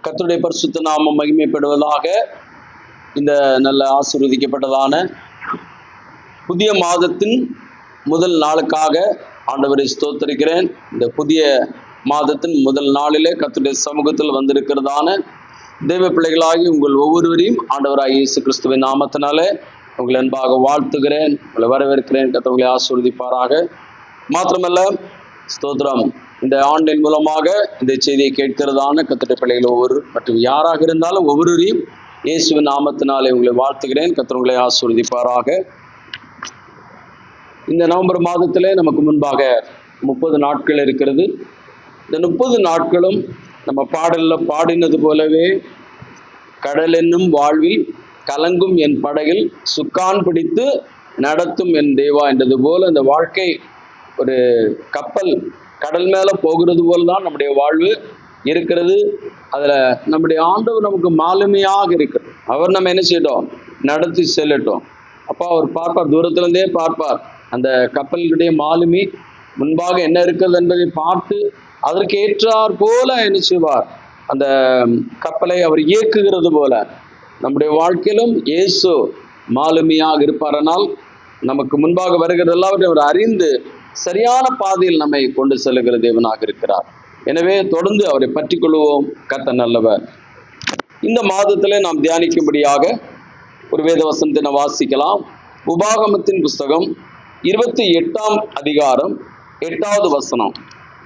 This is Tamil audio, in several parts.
கர்த்தருடைய பரிசுத்த நாமம் மகிமைப்படுவதாக. இந்த நல்ல ஆசீர்வதிக்கப்பட்டதான புதிய மாதத்தின் முதல் நாளுக்காக ஆண்டவரை ஸ்தோத்திரிக்கிறேன். இந்த புதிய மாதத்தின் முதல் நாளிலே கர்த்தருடைய சமூகத்தில் வந்திருக்கிறதான தெய்வ பிள்ளைகளாகி உங்கள் ஒவ்வொருவரையும் ஆண்டவராகிய இயேசு கிறிஸ்துவின் நாமத்தினாலே உங்களை அன்பாக வாழ்த்துகிறேன், உங்களை வரவேற்கிறேன். கர்த்தர் ஆசீர்வதிப்பாராக. மாத்திரமல்ல, ஸ்தோத்திரம், இந்த ஆன்லைன் மூலமாக இந்த செய்தியை கேட்கிறதான கர்த்தருடைய பிள்ளைகள் ஒவ்வொரு மற்றும் யாராக இருந்தாலும் ஒவ்வொருவரையும் இயேசுவின் நாமத்தினாலே உங்களை வாழ்த்துகிறேன். கர்த்தர் உங்களை ஆசீர்வதிப்பாராக. இந்த நவம்பர் மாதத்திலே நமக்கு முன்பாக 30 நாட்கள் இருக்கிறது. இந்த 30 நாட்களும் நம்ம பாடலில் பாடினது போலவே கடல் என்னும் வாழ்வில் கலங்கும் என் படகில் சுக்கான் பிடித்து நடத்தும் என் தேவா என்றது போல இந்த வாழ்க்கை ஒரு கப்பல் கடல் மேலே போகிறது போல தான் நம்முடைய வாழ்வு இருக்கிறது. அதில் நம்முடைய ஆண்டவர் நமக்கு மாலுமையாக இருக்கிறது. அவர் நம்ம என்ன செய்யட்டும், நடத்தி செல்லட்டும். அப்போ அவர் பார்ப்பார், தூரத்திலிருந்தே பார்ப்பார். அந்த கப்பலுடைய மாலுமி முன்பாக என்ன இருக்கிறது என்பதை பார்த்து அதற்கு ஏற்றார் போல என்ன செய்வார், அந்த கப்பலை அவர் இயக்குகிறது போல நம்முடைய வாழ்க்கையிலும் இயேசு மாலுமியாக இருப்பாரனால் நமக்கு முன்பாக வருகிறது எல்லாவற்றையும் அவர் அறிந்து சரியான பாதையில் நம்மை கொண்டு செல்லுகிற தேவனாக இருக்கிறார். எனவே தொடர்ந்து அவரை பற்றி கொள்வோம். கர்த்தர் நல்லவர். இந்த மாதத்திலே நாம் தியானிக்கும்படியாக ஒரு வேத வசனத்தை வாசிக்கலாம். உபாகமத்தின் புஸ்தகம் 28ஆம் அதிகாரம் 8வது வசனம்.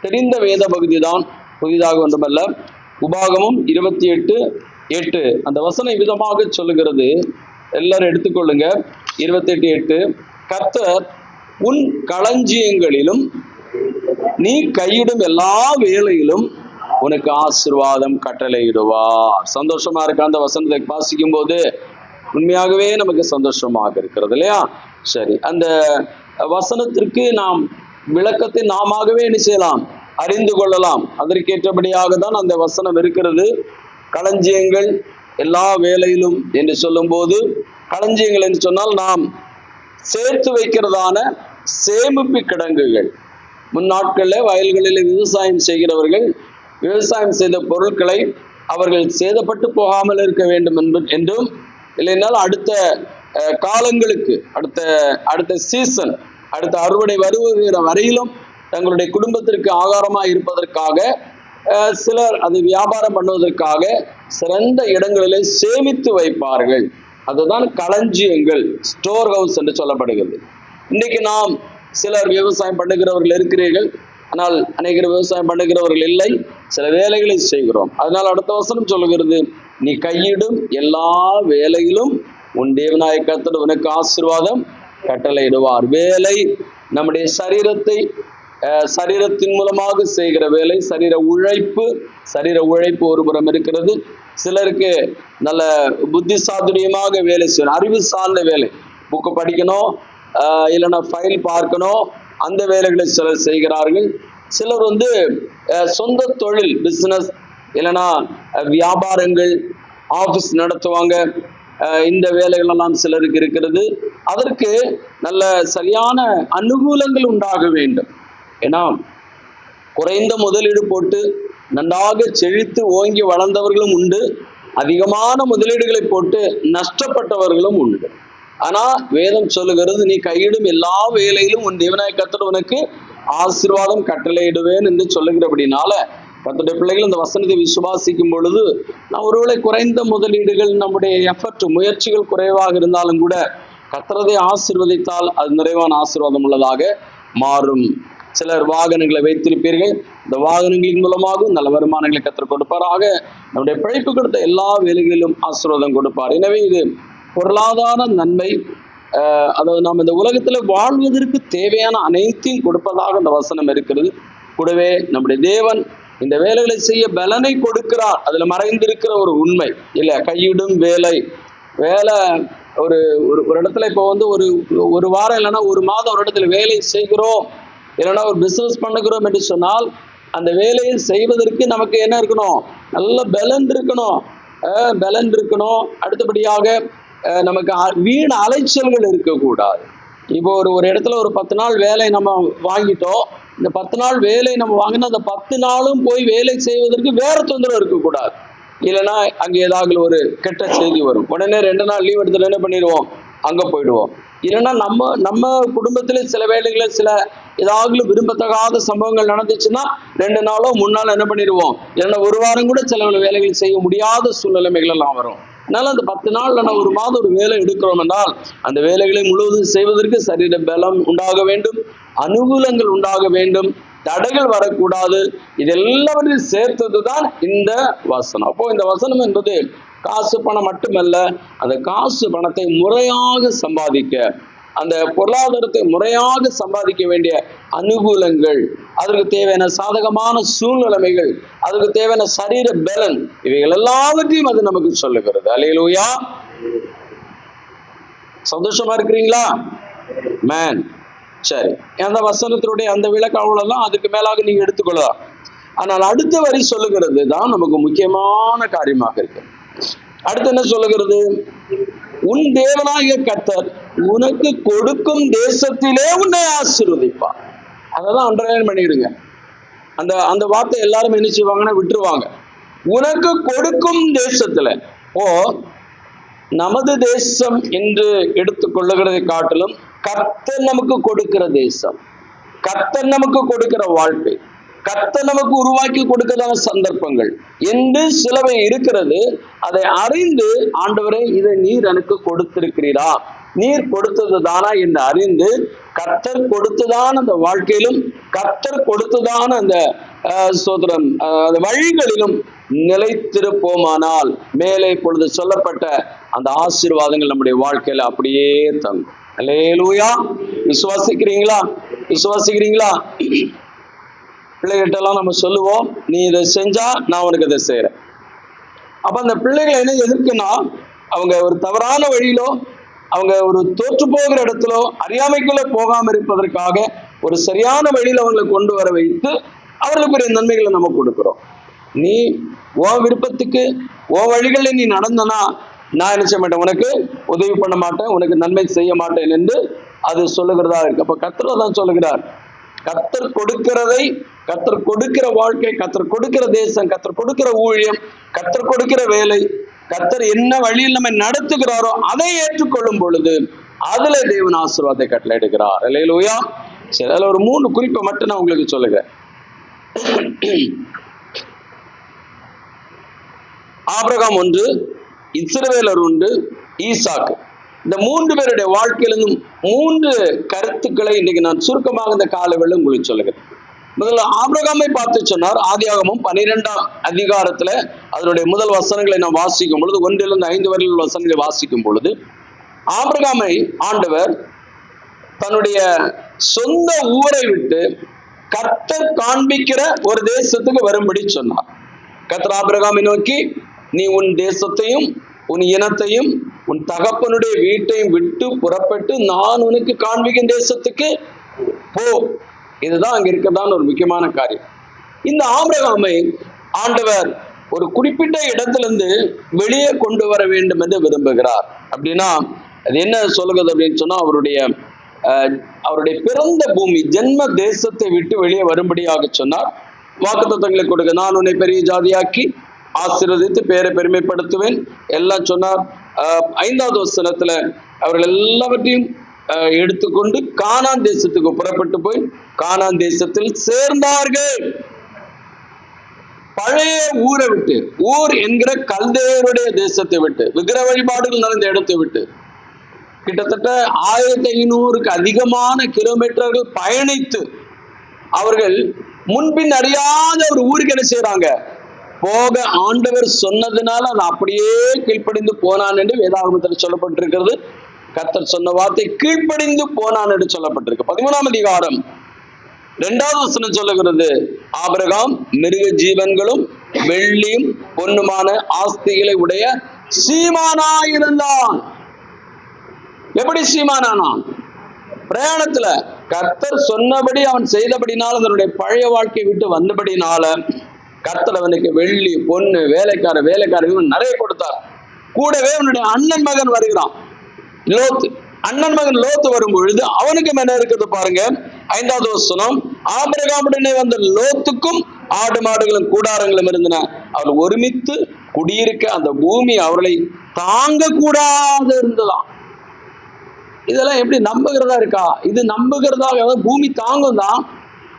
தெரிந்த வேத பகுதி தான், புதிதாக ஒன்றுமல்ல. உபாகமம் 28:8 அந்த வசனம் விதமாக சொல்லுகிறது. எல்லாரும் எடுத்துக்கொள்ளுங்க. 28:8 கர்த்தர் உன் களஞ்சியங்களிலும் நீ கையிடும் எல்லா வேலையிலும் உனக்கு ஆசீர்வாதம் கட்டளையிடுவார். சந்தோஷமா இருக்க அந்த வசனத்தை வாசிக்கும் போது உண்மையாகவே நமக்கு சந்தோஷமாக இருக்கிறது இல்லையா? சரி, அந்த வசனத்திற்கு நாம் விளக்கத்தை நாமவே என்ன செய்யலாம், அறிந்து கொள்ளலாம். அதற்கேற்றபடியாக தான் அந்த வசனம் இருக்கிறது. களஞ்சியங்கள் எல்லா வேலையிலும் என்று சொல்லும் போது, களஞ்சியங்கள் என்று சொன்னால் நாம் சேர்த்து வைக்கிறதான சேமிப்பு கிடங்குகள். முன்னாட்களில் வயல்களில் விவசாயம் செய்கிறவர்கள் விவசாயம் செய்த பொருட்களை அவர்கள் சேதப்பட்டு போகாமல் இருக்க வேண்டும் என்றும், இல்லைனால் அடுத்த காலங்களுக்கு அடுத்த சீசன் அடுத்த அறுவடை வருகிற வரையிலும் தங்களுடைய குடும்பத்திற்கு ஆகாரமாக இருப்பதற்காக சிலர் அது வியாபாரம் பண்ணுவதற்காக சிறந்த இடங்களிலே சேமித்து வைப்பார்கள். அதுதான் களஞ்சியங்கள், ஸ்டோர் ஹவுஸ் என்று சொல்லப்படுகிறது. இன்றைக்கு நாம் சிலர் விவசாயம் பண்ணுகிறவர்கள் இருக்கிறீர்கள், ஆனால் அநேகர் விவசாயம் பண்ணுகிறவர்கள் இல்லை, சில வேலைகளை செய்கிறோம். அதனால் அடுத்த வசனம் சொல்லுகிறது, நீ கையிடும் எல்லா வேலையிலும் உன் தேவனாய கர்த்தர் உனக்கு ஆசீர்வாதம் கட்டளையிடுவார். வேலை நம்முடைய சரீரத்தின் மூலமாக செய்கிற வேலை, சரீர உழைப்பு ஒரு புறம் இருக்கிறது. சிலருக்கு நல்ல புத்தி சாதுரியமாக வேலை செய்யணும், அறிவு சார்ந்த வேலை, புக்கு படிக்கணும், இல்லைன்னா ஃபைல் பார்க்கணும், அந்த வேலைகளை சிலர் செய்கிறார்கள். சிலர் சொந்த தொழில், பிஸ்னஸ், இல்லைன்னா வியாபாரங்கள், ஆஃபீஸ் நடத்துவாங்க. இந்த வேலைகளெல்லாம் சிலருக்கு இருக்கிறது. அதற்கு நல்ல சரியான அனுகூலங்கள் உண்டாக வேண்டும். ஏன்னா குறைந்த முதலீடு போட்டு நன்றாக செழித்து ஓங்கி வளர்ந்தவர்களும் உண்டு, அதிகமான முதலீடுகளை போட்டு நஷ்டப்பட்டவர்களும் உண்டு. ஆனா வேதம் சொல்லுகிறது, நீ கையிடும் எல்லா வேலையிலும் உன் தேவனாய கர்த்தர் உனக்கு ஆசீர்வாதம் கட்டளையிடுவேன் என்று சொல்லுகிறபடினால கர்த்தருடைய பிள்ளைகள் இந்த வசனத்தை விசுவாசிக்கும் பொழுது, நான் ஒருவேளை குறைந்த முதலீடுகள், நம்முடைய எஃபர்ட் முயற்சிகள் குறைவாக இருந்தாலும் கூட கர்த்தரை ஆசீர்வதித்தால் அது நிறைவான ஆசீர்வாதம் உள்ளதாக மாறும். சிலர் வாகனங்களை வைத்திருப்பீர்கள், இந்த வாகனங்களின் மூலமாகவும் நல்ல வருமானங்களை கர்த்தர் கொடுப்பாராக. நம்முடைய பிழைப்பு கொடுத்த எல்லா வேலைகளிலும் ஆசீர்வாதம் கொடுப்பார். எனவே இது பொருளாதார நன்மை, அதாவது நாம் இந்த உலகத்தில் வாழ்வதற்கு தேவையான அனைத்தையும் கொடுப்பதாக இந்த வசனம் இருக்கிறது. கூடவே நம்முடைய தேவன் இந்த வேலைகளை செய்ய பலனை கொடுக்கிறார். அதுல மறைந்திருக்கிற ஒரு உண்மை இல்லை, கையிடும் வேலை ஒரு இடத்துல இப்போ ஒரு வாரம் இல்லைன்னா ஒரு மாதம் ஒரு இடத்துல வேலை செய்கிறோம், இல்லைன்னா ஒரு பிசினஸ் பண்ணுகிறோம் என்று சொன்னால் அந்த வேலையை செய்வதற்கு நமக்கு என்ன இருக்கணும், நல்ல பலன் இருக்கணும். அடுத்தபடியாக நமக்கு வீண் அலைச்சல்கள் இருக்கக்கூடாது. இப்போ ஒரு இடத்துல ஒரு 10 நாள் வேலை நம்ம வாங்கிட்டோம், இந்த 10 நாள் வேலை நம்ம வாங்கினா அந்த 10 நாளும் போய் வேலை செய்வதற்கு வேற தொந்தரவு இருக்கக்கூடாது. இல்லைன்னா அங்க ஏதாவது ஒரு கெட்ட செய்தி வரும், உடனே 2 நாள் லீவ் எடுத்துட்டு என்ன பண்ணிடுவோம், அங்க போயிடுவோம். இல்லைன்னா நம்ம குடும்பத்துல சில வேளைகளில் சில ஏதாவது விரும்பத்தகாத சம்பவங்கள் நடந்துச்சுன்னா 2 நாளோ 3 நாளோ என்ன பண்ணிடுவோம், இல்லைன்னா 1 வாரம் கூட சில வேலைகள் செய்ய முடியாத சூழ்நிலைமைகள் எல்லாம் வரும். அதனால அந்த 10 நாள் நான் 1 மாதம் ஒரு வேலை எடுக்கிறோம் என்றால் அந்த வேலைகளை முழுவதும் செய்வதற்கு சரீர பலம் உண்டாக வேண்டும், அனுகூலங்கள் உண்டாக வேண்டும், தடைகள் வரக்கூடாது. இது எல்லாவற்றையும் சேர்த்ததுதான் இந்த வசனம். அப்போ இந்த வசனம் என்பது காசு பணம் மட்டுமல்ல, அந்த காசு பணத்தை முறையாக சம்பாதிக்க, அந்த பொருளாதாரத்தை முறையாக சம்பாதிக்க வேண்டிய அனுகூலங்கள், அதற்கு தேவையான சாதகமான சூழ்நிலைமைகள், அதற்கு தேவையான சரீர பலன், இவைகள் எல்லாவற்றையும் அது நமக்கு சொல்லுகிறது. அல்லேலூயா. சந்தோஷமா இருக்கிறீங்களா? மேன். சரி, அந்த வசனத்தினுடைய அந்த விளக்க அவ்வளவுதான், அதுக்கு மேலாக நீங்க எடுத்துக்கொள்ளலாம். ஆனால் அடுத்த வரி சொல்லுகிறது தான் நமக்கு முக்கியமான காரியமாக இருக்கு. அடுத்து என்ன சொல்லுகிறது? உன் தேவனாகிய கர்த்தர் உனக்கு கொடுக்கும் தேசத்திலே உன்னை ஆசீர்வதிப்பார். அதெல்லாம் அண்டர்லைன் பண்ணிடுங்க. அந்த வார்த்தை எல்லாரும் என்ன செய்வாங்கன்னா விட்டுருவாங்க. உனக்கு கொடுக்கும் தேசத்துல. ஓ, நமது தேசம் என்று எடுத்துக்கொள்ளுகிறதை காட்டிலும் கர்த்தர் நமக்கு கொடுக்கிற தேசம், கர்த்தர் நமக்கு கொடுக்கிற வாழ்க்கை, கர்த்தர் நமக்கு உருவாக்கி கொடுக்கிறதான சந்தர்ப்பங்கள் என்று சிலவை இருக்கிறது. அதை அறிந்து ஆண்டவரே இதை நீர் எனக்கு கொடுத்திருக்கிறீரா, நீர் கொடுத்தது தானா என்று அறிந்து கர்த்தர் கொடுத்ததான அந்த வாழ்க்கையிலும் கர்த்தர் கொடுத்ததான அந்த சோதரம் அந்த வழிகளிலும் நிலைத்திருப்போமானால் மேலே இப்பொழுது சொல்லப்பட்ட அந்த ஆசீர்வாதங்கள் நம்முடைய வாழ்க்கையில அப்படியே தங்கும். அல்லேலூயா. விசுவாசிக்கிறீங்களா? விசுவாசிக்கிறீங்களா? பிள்ளைகிட்டெல்லாம் நம்ம சொல்லுவோம், நீ இதை செஞ்சா நான் உனக்கு இதை செய்யறேன். அப்ப அந்த பிள்ளைகளை என்ன எதிர்க்குன்னா, அவங்க ஒரு தவறான வழியிலோ அவங்க ஒரு தோற்று போகிற இடத்திலோ அறியாமைக்குள்ள போகாம இருப்பதற்காக ஒரு சரியான வழியில அவங்களை கொண்டு வர வைத்து அவர்களுக்குரிய நன்மைகளை நம்ம கொடுக்கிறோம். நீ உன் விருப்பத்துக்கு உன் வழிகளில் நீ நடந்தனா நான் என்ன செய்ய மாட்டேன், உனக்கு உதவி பண்ண மாட்டேன், உனக்கு நன்மை செய்ய மாட்டேன் என்று அது சொல்லுகிறதா இருக்கு. அப்ப கர்த்தர் தான் சொல்லுகிறார், கர்த்தர் கொடுக்கிறதை, கர்த்தர் கொடுக்கிற வாழ்க்கை, கர்த்தர் கொடுக்கிற தேசம், கர்த்தர் கொடுக்கிற ஊழியம், கர்த்தர் கொடுக்கிற வேலை, கர்த்தர் என்ன வழியில் நம்ம நடத்துகிறாரோ அதை ஏற்றுக்கொள்ளும் பொழுது அதுல தேவன் ஆசீர்வாதத்தை கட்டளை எடுக்கிறார். அல்லேலூயா. சரி, அதுல ஒரு 3 குறிப்பை மட்டும் நான் உங்களுக்கு சொல்லுகிறேன். ஆபிரகாம் ஒன்று, இஸ்ரவேலர் ஒன்று, ஈசாக்கு. இந்த 3 பேருடைய வாழ்க்கையிலிருந்தும் 3 கருத்துக்களை இன்னைக்கு நான் சுருக்கமாக இந்த காலவேளை உங்களுக்கு சொல்லுகிறேன். முதல்ல ஆபிரகாமை பார்த்து சொன்னார். ஆதியாகமம் 12ஆம் அதிகாரத்துல அதனுடைய முதல் வசனங்களை நாம் வாசிக்கும் பொழுது 1 to 5 வரை உள்ள வசனங்களை வாசிக்கும் பொழுது ஆபிரகாமை ஆண்டவர் தன்னுடைய சொந்த ஊரை விட்டு கர்த்தர் காண்பிக்கிற ஒரு தேசத்துக்கு வரும்படி சொன்னார். கர்த்தர் ஆபிரகாமை நோக்கி, நீ உன் தேசத்தையும் உன் இனத்தையும் உன் தகப்பனுடைய வீட்டையும் விட்டு புறப்பட்டு நான் உனக்கு காண்பிக்கும் தேசத்துக்கு போ. இதுதான் அங்க இருக்கிறதான ஒரு முக்கியமான காரியம். இந்த ஆபிரகாமை ஆண்டவர் ஒரு குறிப்பிட்ட இடத்திலிருந்து வெளியே கொண்டு வர வேண்டும் என்று விரும்புகிறார். அப்படின்னா அது என்ன சொல்லுகிறது அப்படின்னு சொன்னா, அவருடைய பிறந்த பூமி ஜென்ம தேசத்தை விட்டு வெளியே வரும்படியாக சொன்னார். வாக்குத்தத்தங்களை கொடுக்க, நான் உன்னை பெரிய ஜாதியாக்கி ஆசீர்வதித்து பேரை பெருமைப்படுத்துவேன் எல்லாம் சொன்னார். 5வது வசனத்துல அவர்கள் எல்லாவற்றையும் எடுத்துக்கொண்டு கானான் தேசத்துக்கு புறப்பட்டு போய் கானான் தேசத்தில் சேர்ந்தார்கள். பழைய ஊரை விட்டு, ஊர் என்கிற கல்தேயருடைய தேசத்தை விட்டு, விக்கிர வழிபாடுகள் நடந்த இடத்தை விட்டு கிட்டத்தட்ட 1500க்கு அதிகமான கிலோமீட்டர்கள் பயணித்து அவர்கள் முன்பின் அறியாத ஒரு ஊருக்கு என்ன செய்யறாங்க, போக ஆண்டவர் சொன்னதுனால அது அப்படியே கீழ்ப்படிந்து போனான் என்று வேதாகமத்தில் சொல்லப்பட்டிருக்கிறது. கர்த்தர் சொன்ன வார்த்தை கீழ்ப்படிந்து போனான் என்று சொல்லப்பட்டிருக்கு. 13ஆம் அதிகாரம் 2வது வசனம் சொல்லுகிறது, ஆபிரகாம் மிருக ஜீவன்களும் வெள்ளியும் பொன்னுமான ஆஸ்திகளை உடைய சீமானாயிருந்தான். எப்படி சீமானானான்? பிரயாணத்துல கர்த்தர் சொன்னபடி அவன் செய்தபடினால அதனுடைய பழைய வாழ்க்கையை விட்டு வந்தபடினால கர்த்தர் அவனுக்கு வெள்ளி பொண்ணு வேலைக்காரர்கள் நிறைய கொடுத்தார். கூடவே அவனுடைய அண்ணன் மகன் வருகிறான், லோத்து. அண்ணன் மகன் லோத்து வரும் பொழுது அவனுக்கு என்ன இருக்குது பாருங்க. 5வது வசனம், ஆபிரகாமுடனே வந்த லோத்துக்கும் ஆடு மாடுகளும் கூடாரங்களும் இருந்தன. அவர்கள் ஒருமித்து குடியிருக்க அந்த பூமி அவர்களை தாங்க கூடாது இருந்ததாம். இதெல்லாம் எப்படி நம்புகிறதா இருக்கா? இது நம்புகிறதாக பூமி தாங்கும் தான்.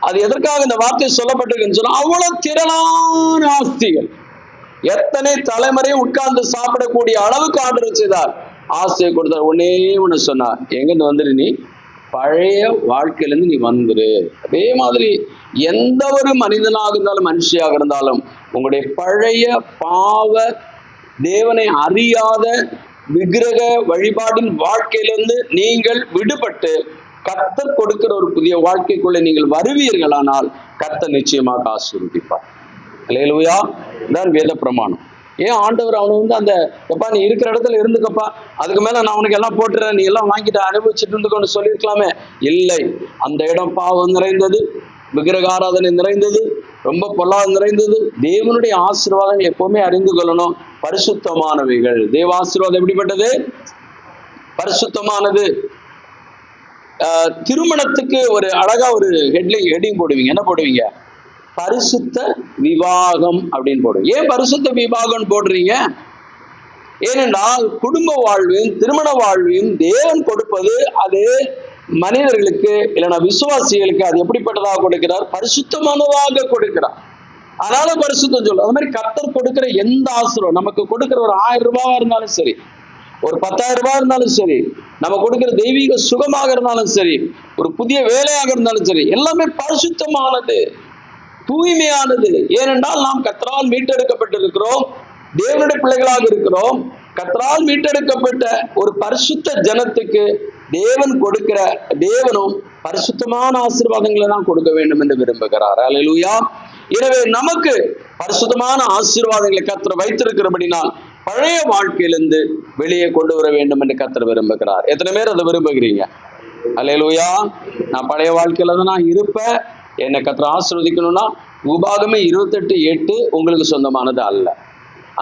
அது எதற்காக இந்த வார்த்தை சொல்லப்பட்டிருக்குன்னு சொன்னா, அவ்வளவு திரளான ஆஸ்திகள், எத்தனை தலைமுறையும் உட்கார்ந்து சாப்பிடக்கூடிய அளவுக்கு ஆர்டர் செய்தார், ஆசையை கொடுத்தார். ஒன்னே ஒண்ணு சொன்னார், எங்கிருந்து வந்துரு, நீ பழைய வாழ்க்கையிலிருந்து நீ வந்துரு. அதே மாதிரி எந்த ஒரு மனிதனாக இருந்தாலும் மனுஷியாக இருந்தாலும் உங்களுடைய பழைய பாவ தேவனை அறியாத விக்கிரக வழிபாடின் வாழ்க்கையிலிருந்து நீங்கள் விடுபட்டு கர்த்தர் கொடுக்கிற ஒரு புதிய வாழ்க்கைக்குள்ளே நீங்கள் வருவீர்களானால் கர்த்தர் நிச்சயமாக ஆசீர்வதிப்பார். அல்லேலூயா. தான் வேத பிரமாணம். ஏன் ஆண்டவர் அவனை அந்த எப்பா நீ இருக்கிற இடத்துல இருந்துக்கப்பா, அதுக்கு மேல நான் உனக்கு எல்லாம் போட்டுறேன், நீ எல்லாம் வாங்கிட்டு அனுபவிச்சுட்டு இருந்துக்கோன்னு சொல்லியிருக்கலாமே. இல்லை, அந்த இடம் பாவம் நிறைந்தது, விக்கிரக ஆராதனை நிறைந்தது, ரொம்ப பொல்லாத நிறைந்தது. தேவனுடைய ஆசீர்வாதங்கள் எப்பவுமே அறிந்து கொள்ளணும். பரிசுத்தமானவைகள். தேவ ஆசீர்வாதம் எப்படிப்பட்டது? பரிசுத்தமானது. திருமணத்துக்கு ஒரு அழகா ஒரு ஹெட்டிங் போடுவீங்க. என்ன போடுவீங்க? பரிசுத்த விவாகம் அப்படின்னு போடுவீங்க. ஏன் பரிசுத்த விவாகம் போடுறீங்க? ஏனென்றால் குடும்ப வாழ்வையும் திருமண வாழ்வையும் தேவன் கொடுப்பது அது மனிதர்களுக்கு இல்லைன்னா விசுவாசிகளுக்கு அது எப்படிப்பட்டதாக கொடுக்கிறார்? பரிசுத்தமானதாக கொடுக்கிறார். அதனால பரிசுத்தம் சொல்ல. அது மாதிரி கர்த்தர் கொடுக்கிற எந்த ஆசீர்வாதம், நமக்கு கொடுக்கிற ஒரு 1000 ரூபாவா இருந்தாலும் சரி, ஒரு 10,000 ரூபாய் இருந்தாலும் சரி, நம்ம கொடுக்கிற தெய்வீக சுகமாக இருந்தாலும் சரி, ஒரு புதிய வேலையாக இருந்தாலும் சரி, எல்லாமே பரிசுத்தமானது, தூய்மையானது. ஏனென்றால் நாம் கர்த்தரால் மீட்டெடுக்கப்பட்டிருக்கிறோம், தேவனுடைய பிள்ளைகளாக இருக்கிறோம். கர்த்தரால் மீட்டெடுக்கப்பட்ட ஒரு பரிசுத்த ஜனத்துக்கு தேவன் கொடுக்கிற தேவனும் பரிசுத்தமான ஆசீர்வாதங்களை தான் கொடுக்க வேண்டும் என்று விரும்புகிறார். அல்லேலூயா. எனவே நமக்கு பரிசுத்தமான ஆசீர்வாதங்களை கர்த்தர் வைத்திருக்கிறபடினால் பழைய வாழ்க்கையிலிருந்து வெளியே கொண்டு வர வேண்டும் என்று கர்த்தர் விரும்புகிறார். எத்தனை பேர் அதை விரும்புகிறீங்க? அல்லேலூயா. நான் பழைய வாழ்க்கையில தான் நான் இருப்பேன், என்னை கர்த்தர் ஆசீர்வதிக்கணும்னா உபாகமே 28:8 உங்களுக்கு சொந்தமானது அல்ல.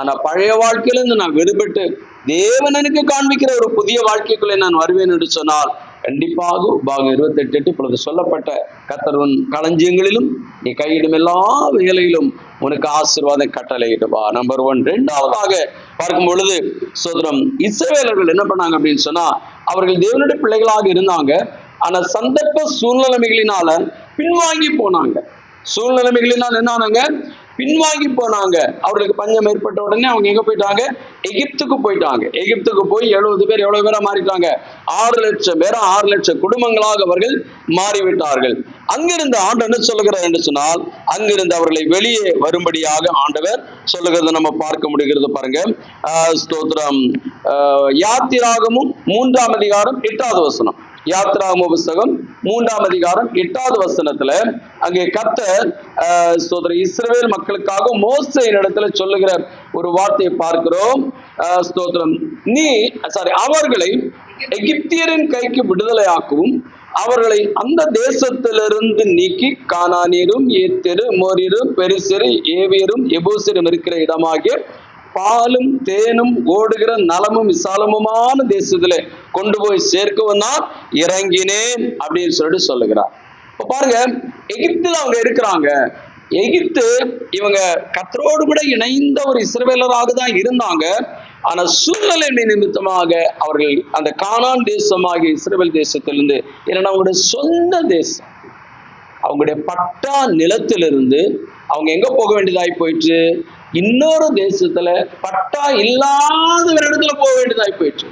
ஆனா பழைய வாழ்க்கையிலிருந்து நான் விடுபட்டு தேவன் எனக்கு காண்பிக்கிற ஒரு புதிய வாழ்க்கைக்குள்ளே நான் வருவேன் என்று சொன்னால் கண்டிப்பாக உபாகம் 28:8 இப்பொழுது சொல்லப்பட்ட கர்த்தரின் களஞ்சியங்களிலும் நீ கையிடும் எல்லா வேலையிலும் உனக்கு ஆசீர்வாதம் கட்டளையிடுவா. நம்பர் 1. இரண்டாவதாக பார்க்கும் பொழுது சோதரம் இஸ்ரவேலர்கள் என்ன பண்ணாங்க அப்படின்னு சொன்னா, அவர்கள் தேவனுடைய பிள்ளைகளாக இருந்தாங்க. ஆனா சந்தர்ப்ப சூழ்நிலைமைகளினால பின்வாங்கி போனாங்க. சூழ்நிலைமைகளினால் என்ன ஆனாங்க? பின்வாங்கி போனாங்க. அவர்களுக்கு பஞ்சம் ஏற்பட்ட உடனே அவங்க எங்க போயிட்டாங்க? எகிப்துக்கு போயிட்டாங்க. எகிப்துக்கு போய் 70 பேர் எவ்வளவு பேரா மாறிட்டாங்க? 6 லட்சம் பேரா, 6 லட்சம் குடும்பங்களாக அவர்கள் மாறிவிட்டார்கள். அங்கிருந்து ஆண்டவர் என்ன சொல்லுகிறார் என்று சொன்னால், அங்கிருந்து அவர்களை வெளியே வரும்படியாக ஆண்டவர் சொல்லுகிறத நம்ம பார்க்க முடிகிறது. பாருங்க, ஸ்தோத்திரம். யாத்திராகமும் 3ஆம் அதிகாரம் 8வது வசனம். யாத்திராகம புஸ்தகம் 3ஆம் அதிகாரம் 8வது வசனத்துல அங்கே கர்த்தர் இஸ்ரவேல் மக்களுக்காக மோசேயின் இடத்துல சொல்லுகிற ஒரு வார்த்தையை பார்க்கிறோம். ஸ்தோத்திரம். அவர்களை எகிப்தியரின் கைக்கு விடுதலையாக்கவும் அவர்களை அந்த தேசத்திலிருந்து நீக்கி கானானியரும் ஏத்தியரும் மோரியரும் பெரிசரும் ஏவியரும் எபூசியரும் இருக்கிற இடமாகிய பாலும் தேனும் ஓடுகிற நலமும் விசாலமுமான தேசத்துல கொண்டு போய் சேர்க்கவும் தான் இறங்கினேன் அப்படின்னு சொல்லிட்டு சொல்லுகிறார். இப்ப பாருங்க, எகிப்துல அவங்க இருக்கிறாங்க. எகிப்து இவங்க கர்த்தரோடு கூட இணைந்த ஒரு இஸ்ரவேலராக தான் இருந்தாங்க. ஆனா சூழ்நிலை நிமித்தமாக அவர்கள் அந்த கானான் தேசமாகிய இஸ்ரவேல் தேசத்திலிருந்து, ஏன்னா அவங்களுடைய சொந்த தேசம், அவங்களுடைய பட்டா நிலத்திலிருந்து அவங்க எங்க போக வேண்டியதாய் போயிட்டு, இன்னொரு தேசத்துல பட்டா இல்லாத ஒரு இடத்துல போக வேண்டியதாய் போயிட்டு.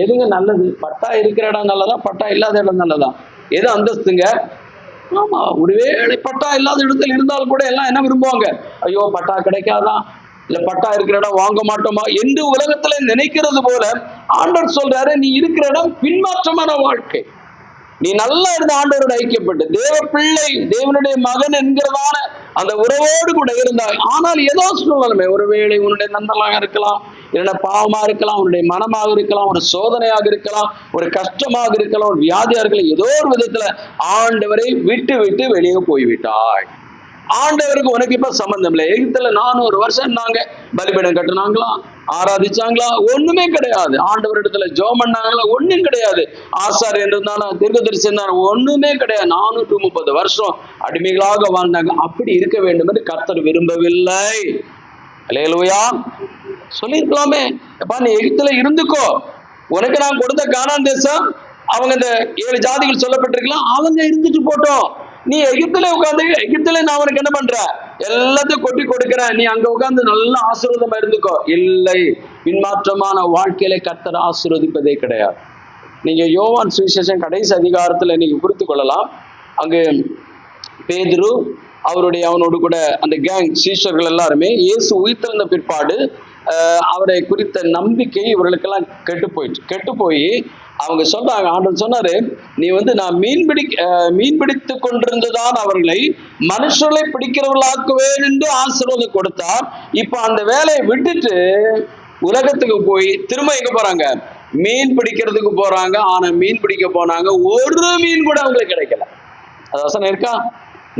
எதுங்க நல்லது? பட்டா இருக்கிற இடம் நல்லதா, பட்டா இல்லாத இடம் நல்லதா? எது அந்தஸ்துங்க? ஆமா, ஒருவேளை பட்டா இல்லாத இடத்துல இருந்தாலும் கூட எல்லாம் என்ன விரும்புவாங்க? ஐயோ பட்டா கிடைக்காதான், இல்ல பட்டா இருக்கிற இடம் வாங்க மாட்டோமா என்று உலகத்துல நினைக்கிறது போல ஆண்டவர் சொல்றாரு, நீ இருக்கிற இடம் பின்மாற்றமான வாழ்க்கை. நீ நல்லா இருந்த ஆண்டவரோட ஐக்கியப்பட்டு தேவ பிள்ளை, தேவனுடைய மகன் என்கிறதான அந்த உறவோடு கூட இருந்தாய். ஆனால் ஏதோ சூழ்நிலை, ஒருவேளை உன்னுடைய நண்பனாக இருக்கலாம், இல்லைன்னா பாவமா இருக்கலாம், உன்னுடைய மனமாக இருக்கலாம், ஒரு சோதனையாக இருக்கலாம், ஒரு கஷ்டமாக இருக்கலாம், ஒரு வியாதியா இருக்கலாம், ஏதோ ஒரு விதத்துல ஆண்டவரை விட்டு விட்டு வெளியே போய்விட்டாய். ஆண்டவருக்கு உனக்கு இப்ப சம்பந்தம் இல்லை. எகிப்துல 400 வருஷம் இருந்தாங்க. பலிபீடம் கட்டுனாங்களா, ஆராதிச்சாங்களா? ஒண்ணுமே கிடையாது. ஆண்டவர் இடத்துல ஜெபம் பண்ணாங்களா? ஒண்ணும் கிடையாது. ஆசாரியர் இருந்தாலும் தீர்க்கதரிசி இருந்தாலும் ஒண்ணுமே கிடையாது. 430 வருஷம் அடிமைகளாக வாழ்ந்தாங்க. அப்படி இருக்க வேண்டும் என்று கர்த்தர் விரும்பவில்லை. அல்லேலூயா. சொல்லிருக்கலாமே, எப்பா நீ எகிப்துல இருந்துக்கோ, உனக்கு நான் கொடுத்த கானான் தேசம், அவங்க இந்த 7 ஜாதிகள் சொல்லப்பட்டிருக்கலாம், அவங்க இருந்துட்டு போட்டோம். நீ எகிப்துல உட்காந்து, எகிப்துல நான் உனக்கு என்ன பண்றேன், எல்லாத்தையும் கொட்டி கொடுக்கிறேன், நீ அங்க உட்கார்ந்து நல்ல ஆசீர்வாதமா இருந்துக்கோ. இல்லை, பின்மாற்றமான வாழ்க்கையில கர்த்தர் ஆசீர்வதிப்பதே கிடையாது. நீங்க யோவான் சுவிசேஷம் கடைசி அதிகாரத்துல நீங்க குறித்து கொள்ளலாம். அங்கு பேதுரு அவனோடு கூட அந்த கேங் சீஷர்கள் எல்லாருமே இயேசு உயிர்த்தெழுந்த பிற்பாடு அவரை குறித்த நம்பிக்கை இவர்களுக்கெல்லாம் கெட்டு போய் அவங்க சொன்னாங்க. ஆண்டவர் சொன்னாரு, நீ நான் மீன் பிடித்து கொண்டிருந்ததான் அவர்களை மனுஷர்களை பிடிக்கிறவர்களாக்குவேன் என்று ஆசீர்வாதம் கொடுத்தார். இப்ப அந்த வேலையை விட்டுட்டு உலகத்துக்கு போய் திரும்ப எங்க போறாங்க, மீன் பிடிக்கிறதுக்கு போறாங்க. ஆனா மீன் பிடிக்க போனாங்க, ஒரு மீன் கூட அவங்களுக்கு கிடைக்கல. அது வசனம் இருக்கா,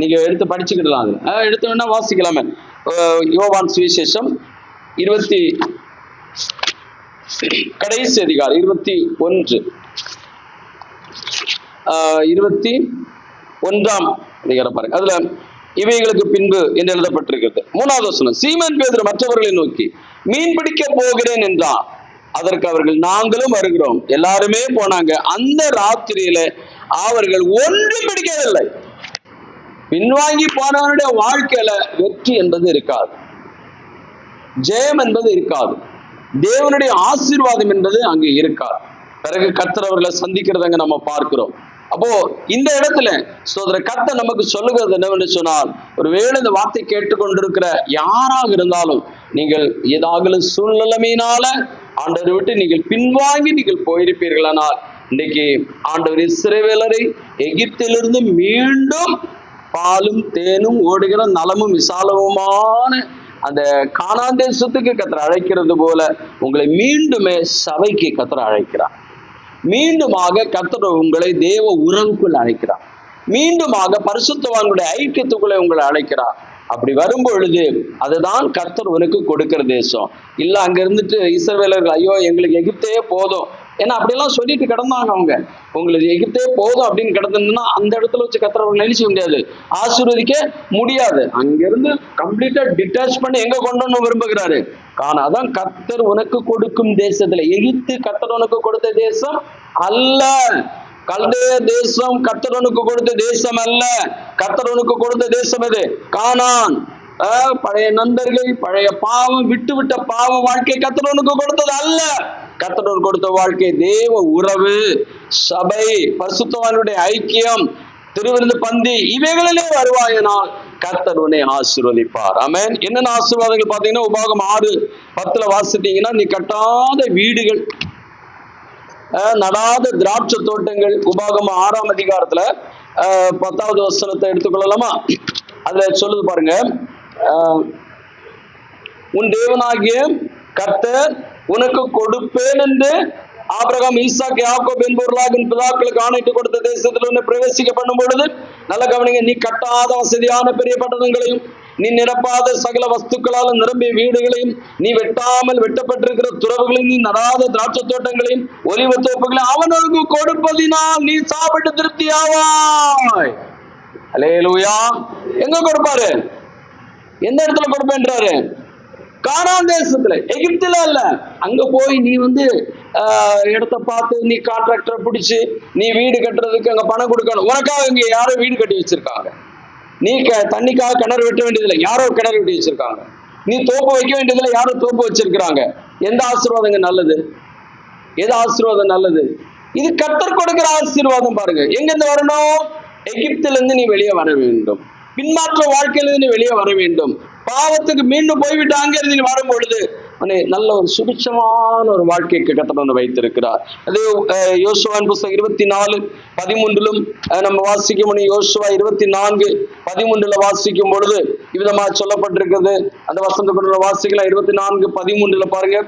நீங்க எடுத்து படிச்சுக்கிடலாம். எடுத்து வேணா வாசிக்கலாமே. யோவான் சுவிசேஷம் கடைசி அதிகாரம் 21 அதிகாரம் பாருங்க. அதுல இவைகளுக்கு பின்பு என்று எழுதப்பட்டிருக்கிறது. 3வது வசனம், சீமோன் பேதுரு மற்றவர்களை நோக்கி மீன் பிடிக்க போகிறேன் என்றான். அதற்கு அவர்கள், நாங்களும் வருகிறோம். எல்லாருமே போனாங்க. அந்த ராத்திரியில அவர்கள் ஒன்றும் பிடிக்கவில்லை. பின்வாங்கி போனவனுடைய வாழ்க்கையில வெற்றி என்பது இருக்காது, ஜெயம் என்பது இருக்காது, தேவனுடைய ஆசீர்வாதம் என்பது அங்கு இருக்காது. பிறகு கர்த்தர் அவர்களை சந்திக்கிறத நம்ம பார்க்கிறோம். அப்போ இந்த இடத்துல சோதர கர்த்தர் நமக்கு சொல்லுகிறது என்னவென்று சொன்னால், ஒருவேளை இந்த வார்த்தை கேட்டுக்கொண்டிருக்கிற யாராக இருந்தாலும், நீங்கள் ஏதாவது சூழ்நிலைமையினால ஆண்டவரை விட்டு நீங்கள் பின்வாங்கி நீங்கள் போயிருப்பீர்களானால், இன்னைக்கு ஆண்டவர் இஸ்ரவேலரை எகிப்திலிருந்து மீண்டும் பாலும் தேனும் ஓடுகிற நலமும் விசாலமுமான அந்த கானான் தேசத்துக்கு கர்த்தர் அழைக்கிறது போல உங்களை மீண்டுமே சபைக்கு கர்த்தர் அழைக்கிறார். மீண்டுமாக கர்த்தர் உங்களை தேவ உறவுக்குள் அழைக்கிறார். மீண்டுமாக பரிசுத்தவான்களுடைய ஐக்கியத்துக்குள்ளே உங்களை அழைக்கிறார். அப்படி வரும் பொழுது அதுதான் கர்த்தர் உனக்கு கொடுக்கிற தேசம். இல்ல அங்க இருந்துட்டு இஸ்ரவேலர்கள், ஐயோ எங்களுக்கு எகிப்தே போதும், ஏன்னா அப்படியெல்லாம் சொல்லிட்டு கிடந்தாங்க அவங்க, உங்களுக்கு எகிப்தே போதும் அப்படின்னு கிடந்ததுன்னா அந்த இடத்துல வச்சு கர்த்தர் அவங்க நினைச்ச முடியாது, ஆசீர்வதிக்க முடியாது. அங்கிருந்து கம்ப்ளீட்டா டிட்டாச் பண்ணி எங்க கொண்டு வந்து விரும்புகிறாரு. அதான் கர்த்தர் உனக்கு கொடுக்கும் தேசத்துல, எகிப்து கர்த்தர் உனக்கு கொடுத்த தேசம் அல்ல. கல்தேய தேசம் கர்த்தர் உனக்கு கொடுத்த தேசம் அல்ல. கர்த்தர் உனக்கு கொடுத்த தேசம் எது? கானான். பழைய நண்பர்கள், பழைய பாவம், விட்டு பாவ வாழ்க்கை கர்த்தர் உனக்கு கொடுத்தது அல்ல. கர்த்தர் கொடுத்த வாழ்க்கை தேவ உறவு, சபை, பரிசுத்தவான்களுடைய ஐக்கியம், திருவிருந்து பந்தி, இவைகளிலே வருவாயினால் கர்த்தர் உன்னை ஆசீர்வதிப்பார். ஆமென். என்னென்ன ஆசீர்வாதங்கள் பார்த்தீங்கன்னா, உபாகம் 6:10 வாசித்தீங்கன்னா, நீ கட்டாத வீடுகள், நடாத திராட்சை தோட்டங்கள். உபாகம் 6ஆம் அதிகாரத்துல 10வது வசனத்தை எடுத்துக்கொள்ளலாமா? அதுல சொல்லுது பாருங்க, உன் தேவனாகிய கர்த்தர் உனக்கு கொடுப்பேன் என்று ஆபிரகாம், ஈசாக்கு, யாக்கோபு என்பவர்களாக உன் பிதாக்களுக்கு ஆணையிட்டு கொடுத்த தேசத்தில் உன்னை பிரவேசிக்க பண்ணும் பொழுது, நல்ல கவனிங்க, நீ கட்டாத வசதியான பெரிய பட்டணங்களையும், நீ நிரப்பாத சகல வஸ்துக்களால் நிரம்பிய வீடுகளையும், நீ வெட்டப்பட்டிருக்கிற துறவுகளையும், நீ நடாத திராட்சை தோட்டங்களையும், ஒலிவ தோப்புகளையும் அவனுக்கு கொடுப்பதினால் நீ சாப்பிட்டு திருப்தியாவாய். அல்லேலூயா. எங்க கொடுப்பாரு? எந்த இடத்துல கொடுப்பேன்றாரு? கானான் தேசத்துல, எகிப்துல அல்ல. அங்க போய் நீ இடத்த பார்த்து நீ கான்ட்ராக்டரை பிடிச்சு நீ வீடு கட்டுறதுக்கு அங்க பணம் கொடுக்கணும். உனக்காக இங்க யாரோ வீடு கட்டி வச்சிருக்காங்க. நீ தண்ணிக்காக கிணறு வெட்ட வேண்டியதில்லை, யாரோ கிணறு வெட்டி வச்சிருக்காங்க. நீ தோப்பு வைக்க வேண்டியதில்லை, யாரோ தோப்பு வச்சிருக்கிறாங்க. எந்த ஆசீர்வாதங்க நல்லது? எது ஆசீர்வாதம் நல்லது? இது கர்த்தர் கொடுக்கிற ஆசீர்வாதம். பாருங்க, எங்கிருந்து வரணும்? எகிப்துல இருந்து நீ வெளியே வர வேண்டும். பின்மாற்ற வாழ்க்கையிலிருந்து நீ வெளியே வர வேண்டும். பாவத்துக்கு மீண்டும் போய்விட்டு அங்கிருந்து நீ வரும் பொழுது நல்ல ஒரு சுபிட்சமான ஒரு வாழ்க்கைக்கு கர்த்தர் வைத்திருக்கிறார். அது யோசுவாவின் புத்தகம் 24:13 நம்ம வாசிக்க முடியும். யோசுவா 24:13 வாசிக்கும் பொழுது இவ்விதமா சொல்லப்பட்டிருக்கிறது. அந்த வசனத்தை வாசிக்கலாம். 24:13 பாருங்க,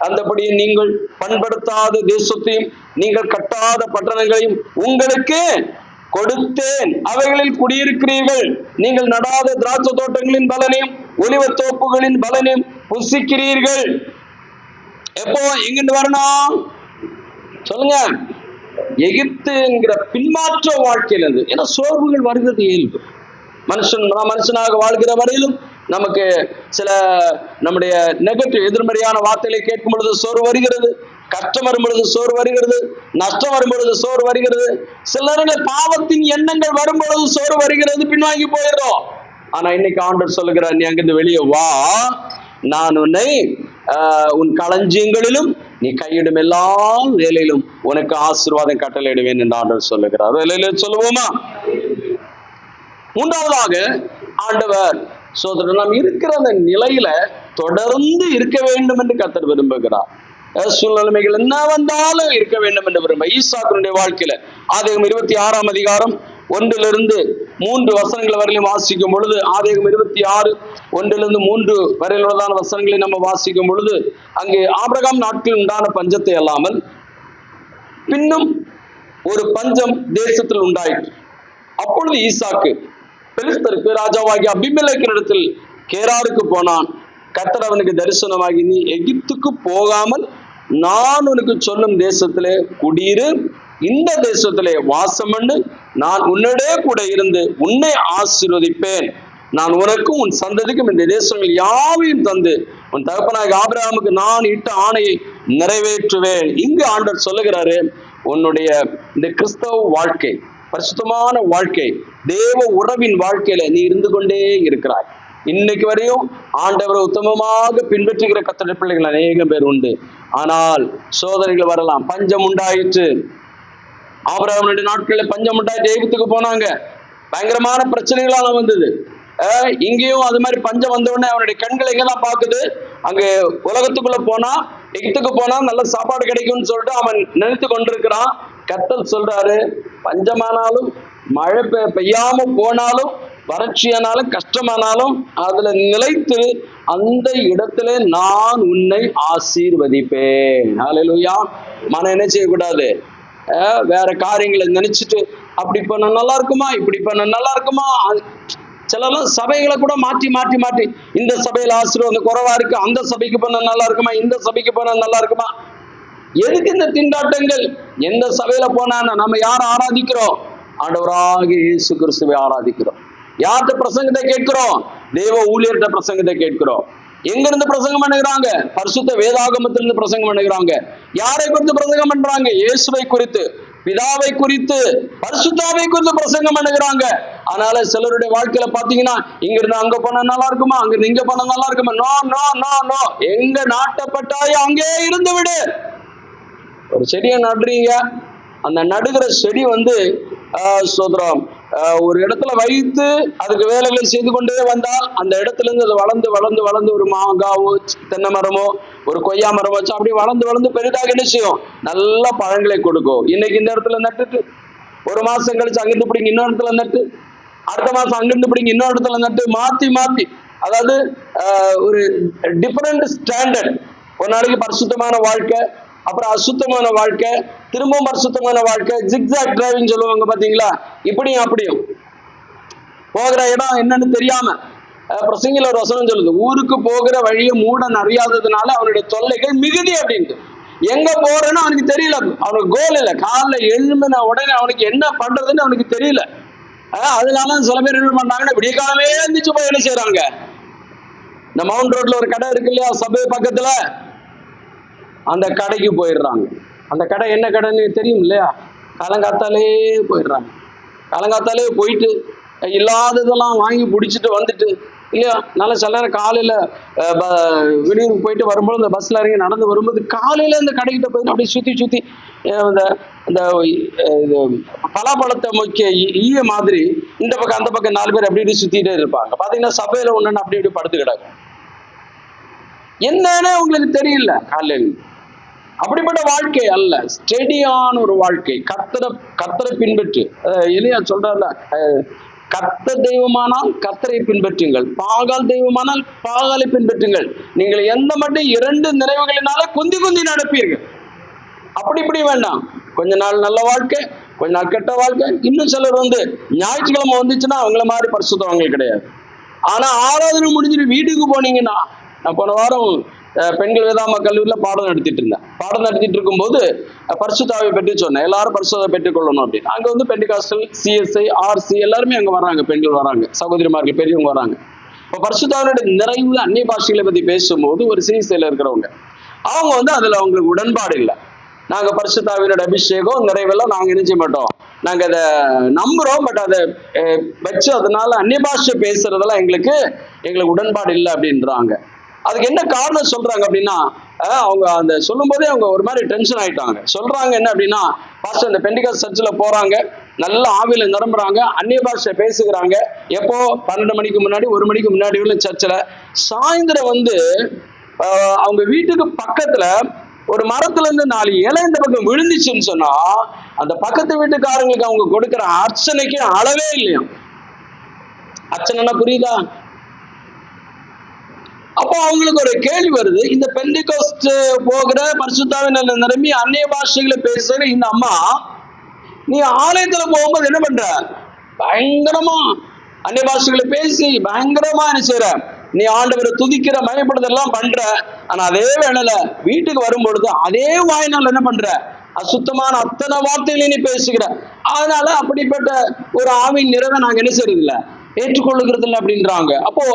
அந்தபடி நீங்கள் பண்படுத்தாத தேசத்தையும் நீங்கள் கட்டாத பட்டணங்களையும் உங்களுக்கு கொடுத்தேன், அவைகளில் குடியிருக்கிறீர்கள். நீங்கள் நடாத திராட்சை தோட்டங்களின் பலனையும் ஒலிவ தோப்புகளின் பலனையும் புசிக்கிறீர்கள். எப்போ எங்கிட்டு வரணும் சொல்லுங்க? எகிப்து என்கிற பின்மாற்ற வாழ்க்கையிலிருந்து. ஏன்னா சோர்வுகள் வருகிறது இயல்பு. மனுஷனாக வாழ்கிற வரையிலும் நமக்கு சில நம்முடைய நெகட்டிவ் எதிர்மறையான வார்த்தைகளை கேட்கும் பொழுது சோர்வு வருகிறது. கஷ்டம் வரும் பொழுது சோர்வு வருகிறது. நஷ்டம் வரும் பொழுது சோர்வு வருகிறது. சிலருடைய பாவத்தின் எண்ணங்கள் வரும் பொழுது சோர்வு வருகிறது, பின்வாங்கி போயிடுறோம். ஆனா இன்னைக்கு ஆண்டவர் சொல்லுகிறார், நீ அங்கிருந்து வெளியே வா, நான் உன்னை உன் களஞ்சியங்களிலும் நீ கையிடும் எல்லா வேலையிலும் உனக்கு ஆசீர்வாதம் கட்டளையிடுவேன் என்று ஆண்டவர் சொல்லுகிறார். வேலையில சொல்லுவோமா? மூன்றாவதாக ஆண்டவர் சோதரர் நாம் இருக்கிற அந்த நிலையில தொடர்ந்து இருக்க வேண்டும் என்று கர்த்தர் விரும்புகிறார். சூழ்நிலைமைகள் என்ன வந்தாலும் இருக்க வேண்டும் என்று விரும்ப. ஈசாக்கினுடைய வாழ்க்கையில ஆதியாகமம் 26ஆம் அதிகாரம் 1-3 வசனங்கள் வரையிலும் வாசிக்கும் பொழுது, ஆதியாகமம் 26:1-3 வரையிலுள்ளதான வசனங்களை நம்ம வாசிக்கும் பொழுது, அங்கே ஆபிரகாம் நாட்களில் உண்டான பஞ்சத்தை அல்லாமல் பின்னும் ஒரு பஞ்சம் தேசத்தில் உண்டாயிற்று. அப்பொழுது ஈசாக்கு பெலிஸ்தருக்கு ராஜாவாகிய அபிமெலேக்கினிடத்தில் கேராருக்கு போனான். கர்த்தர் அவனுக்கு தரிசனமாகி, நீ எகிப்துக்கு போகாமல் நான் உனக்கு சொல்லும் தேசத்திலே குடியிரு, இந்த தேசத்திலே வாசம் பண்ணு, நான் உன்னிடே கூட இருந்து உன்னை ஆசீர்வதிப்பேன், நான் உனக்கும் உன் சந்ததிக்கும் இந்த தேசங்கள் யாவையும் தந்து உன் தகப்பனாகிய ஆபிரகாமுக்கு நான் இட்ட ஆணையை நிறைவேற்றுவேன். இங்கு ஆண்டவர் சொல்லுகிறாரு, உன்னுடைய இந்த கிறிஸ்தவ வாழ்க்கை, பரிசுத்தமான வாழ்க்கை, தேவ உறவின் வாழ்க்கையில நீ இருந்து கொண்டே இருக்கிறாய். இன்னைக்கு வரையும் ஆண்டவரை உத்தமமாக பின்பற்றுகிற கர்த்தருடைய பிள்ளைகள் அநேகம் பேர் உண்டு. ஆனால் சோதனைகள் வரலாம். பஞ்சம் உண்டாயிற்று. ஆபிரகாமுடைய நாட்களில் பஞ்சம் உண்டாயிட்டு எகிப்துக்கு போனாங்க. பயங்கரமான பிரச்சனைகளால வந்தது. இங்கேயும் அது மாதிரி பஞ்சம் வந்த உடனே அவனுடைய கண்கள் எங்கதான் பாக்குது? அங்கே உலகத்துக்குள்ள போனா, எகிப்துக்கு போனா நல்ல சாப்பாடு கிடைக்கும்னு சொல்லிட்டு அவன் நினைத்து கொண்டிருக்கிறான். கர்த்தர் சொல்றாரு, பஞ்சமானாலும் மழை பெய்யாம போனாலும் வறட்சியானாலும் கஷ்டமானாலும் அதுல நிலைத்து அந்த இடத்துல நான் உன்னை ஆசீர்வதிப்பேன். ஹல்லேலூயா. மனம் என்ன செய்யக்கூடாது? வேற காரியங்களை நினைச்சிட்டு அப்படி பண்ண நல்லா இருக்குமா, இப்படி பண்ண நல்லா இருக்குமா. சிலரும் சபைகளை கூட மாற்றி மாற்றி மாற்றி, இந்த சபையில ஆசீர்வாதம் குறைவா இருக்கு, அந்த சபைக்கு பண்ண நல்லா இருக்குமா, இந்த சபைக்கு போன நல்லா இருக்குமா. எதுக்கு இந்த திண்டாட்டங்கள்? எந்த சபையில போனா நம்ம யாரை ஆராதிக்கிறோம்? ஆண்டவராகிய இயேசு கிறிஸ்துவை ஆராதிக்கிறோம். யார்கிட்ட பிரசங்கத்தை கேட்கிறோம்? தேவ ஊழியர்கிட்ட பிரசங்கத்தை கேட்கிறோம். எங்க இருந்து பிரசங்கம் பண்ணுகிறாங்க? பரிசுத்த வேதாகமத்திலிருந்து பிரசங்கம் பண்ணுகிறாங்க. யாரை குறித்து பிரசங்கம் பண்றாங்க? இயேசுவை குறித்து, பிதாவை குறித்து, பரிசுத்தாவை குறித்து பிரசங்கம் பண்ணுகிறாங்க. அதனால சிலருடைய வாழ்க்கையில பாத்தீங்கன்னா, இங்க இருந்து அங்க போனா நல்லா இருக்குமா, அங்க இருந்து இங்க போனா நல்லா இருக்குமா. No no no no. எங்க நாட்டப்பட்டாயோ அங்கே இருந்து விடு. ஒரு செடியை நடுறீங்க, அந்த நடுகிற செடி சோதரம் ஒரு இடத்துல வைத்து அதுக்கு வேலைகளை செய்து கொண்டே வந்தால் அந்த இடத்துல இருந்து அது வளர்ந்து வளர்ந்து வளர்ந்து ஒரு மாங்காவோ தென்னை மரமோ ஒரு கொய்யா மரமோ வச்சு அப்படியே வளர்ந்து வளர்ந்து பெரிதாக என்ன செய்யும்? நல்ல பழங்களை கொடுக்கும். இன்னைக்கு இந்த இடத்துல நட்டுட்டு ஒரு மாசம் கழிச்சு அங்கிருந்து பிடிங்க இன்னொரு இடத்துல நட்டு, அடுத்த மாசம் அங்கிருந்து பிடிங்க இன்னொரு இடத்துல நட்டு, மாத்தி மாத்தி, அதாவது ஒரு டிஃபரெண்ட் ஸ்டாண்டர்ட். ஒரு நாளைக்கு பரிசுத்தமான வாழ்க்கை, அப்புறம் அசுத்தமான வாழ்க்கை, திரும்பவும் பரிசுத்தமான வாழ்க்கை, ஜிக்ஸாக் டிரைவிங் சொல்லுவாங்க பாத்தீங்களா. இப்படியும் அப்படியும் போகிற இடம் என்னன்னு தெரியாம. பிரசங்கில ஒரு வசனம் சொல்லுது, ஊருக்கு போகிற வழியை மூடன் அறியாததுனால அவனுடைய தொல்லைகள் மிகுதி அப்படின்ட்டு. எங்க போறேன்னு அவனுக்கு தெரியல, அவனுக்கு கோல் இல்லை. காலில் எழும்பின உடனே அவனுக்கு என்ன பண்றதுன்னு அவனுக்கு தெரியல. அதனால சில பேர் என்ன பண்றாங்கன்னா, விடிய காலமே எழுந்திரிச்சு போய் என்ன செய்யறாங்க, இந்த மவுண்ட் ரோட்ல ஒரு கடை இருக்கு இல்லையா, சபை பக்கத்துல, அந்த கடைக்கு போயிடுறாங்க. அந்த கடை என்ன கடைன்னு தெரியும் இல்லையா, காலங்காத்தாலே போயிடுறாங்க. காலங்காத்தாலே போயிட்டு இல்லாததெல்லாம் வாங்கி பிடிச்சிட்டு வந்துட்டு இல்லையா, நல்ல சில நேரம் காலையில வெளியூருக்கு போயிட்டு வரும்போது இந்த பஸ்ல இறங்கி நடந்து வரும்போது காலையில இந்த கடைக்கிட்ட போயிட்டு அப்படியே சுத்தி சுத்தி இந்த பலாப்பழத்தை முக்கிய ஈய மாதிரி இந்த பக்கம் அந்த பக்கம் 4 பேர் அப்படி இப்படி சுத்திட்டே இருப்பாங்க. பாத்தீங்கன்னா சபையில ஒண்ணு அப்படி இப்படி படுத்து கிடக்கும். என்னன்னு உங்களுக்கு தெரியல. காலையில் அப்படிப்பட்ட வாழ்க்கை அல்ல, ஸ்டெடியான ஒரு வாழ்க்கை. கர்த்தரை பின்பற்று. எலியா சொல்றாருல, கர்த்தர் தெய்வமானால் கர்த்தரை பின்பற்றுங்கள், பாகால் தெய்வமானால் பாகாலை பின்பற்றுங்கள், நீங்கள் எந்த மட்டும் 2 நிறைவுகளினால குந்தி குந்தி நடப்பீர்கள். அப்படி இப்படி வேண்டாம். கொஞ்ச நாள் நல்ல வாழ்க்கை, கொஞ்ச நாள் கெட்ட வாழ்க்கை. இன்னும் சிலர் ஞாயிற்றுக்கிழமை வந்துச்சுன்னா அவங்கள மாதிரி பரிசுத்தவங்களுக்கு கிடையாது. ஆனா ஆராதனை முடிஞ்சுட்டு வீட்டுக்கு போனீங்கன்னா, நான் போன வாரம் பெண்கள் வேதாம கல்லூரியில பாடம் நடத்திட்டு இருந்தேன். பாடம் நடத்திட்டு இருக்கும்போது பரிசுத்தாவை பற்றி சொன்னேன். எல்லாரும் பரிசுத்தாவை பெற்றுக்கொள்ளணும் அப்படின்னு. அங்க பெண்டிகாஸ்டல், சிஎஸ்ஐ, ஆர்சி எல்லாருமே அங்க வராங்க. பெண்கள் வராங்க, சகோதரிமார்கள், பெரியவங்க வராங்க. இப்ப பரிசுத்தாவினுடைய நிறைவு அந்நிய பாஷைகளை பத்தி பேசும்போது ஒரு சிஎஸ்ஐல இருக்கிறவங்க அவங்க அதுல அவங்களுக்கு உடன்பாடு இல்லை. நாங்க பரிசுத்தாவினுடைய அபிஷேகம் நிறைவெல்லாம் நாங்க என்ன செய்ய மாட்டோம், நாங்க அதை நம்புறோம். பட் அதை வச்சு அதனால அந்நிய பாஷை பேசுறதெல்லாம் எங்களுக்கு உடன்பாடு இல்லை அப்படின்றாங்க. அதுக்கு என்ன காரணம் சொல்றாங்க அப்படின்னா, அவங்க அந்த சொல்லும் போதே அவங்க ஒரு மாதிரி டென்ஷன் ஆயிட்டாங்க. சொல்றாங்க என்ன அப்படின்னா, பாஸ்டர் இந்த பெண்டிகாஸ்ட் சர்ச்சில் போறாங்க, நல்ல ஆவியில நிரம்புறாங்க, அந்நிய பாஷை பேசுகிறாங்க. எப்போ 12 மணிக்கு முன்னாடி 1 மணிக்கு முன்னாடி உள்ள சர்ச்சில். சாயந்தரம் அவங்க வீட்டுக்கு பக்கத்துல ஒரு மரத்துல இருந்து 4 இலை இந்த பக்கம் விழுந்துச்சுன்னு சொன்னா, அந்த பக்கத்து வீட்டுக்காரங்களுக்கு அவங்க கொடுக்கிற அர்ச்சனைக்கு அளவே இல்லையா. அர்ச்சனைனா புரியுதா? அப்போ அவங்களுக்கு ஒரு கேள்வி வருது, இந்த பெண்டிகாஸ்ட் போகிற பரிசுத்தாவினால நிரம்பி அந்நிய பாஷைகளை பேசுற இந்த அம்மா, நீ ஆலயத்துல போகும்போது என்ன பண்ற? பயங்கரமா அந்நிய பாஷைகளை பேசி பயங்கரமா என்ன செய்யற? நீ ஆண்டவரை துதிக்கிற, மயப்படுதெல்லாம் பண்ற. ஆனா அதே வேளையில வீட்டுக்கு வரும்பொழுது அதே வாயினால் என்ன பண்ற? அசுத்தமான அத்தனை வார்த்தைகளை நீ பேசுகிற. அதனால அப்படிப்பட்ட ஒரு ஆவின் நிறைவை நாங்க என்ன செய்யறது இல்லை, ஏற்றுக்கொள்ளுகிறது இல்லை அப்படின்றாங்க. அப்போ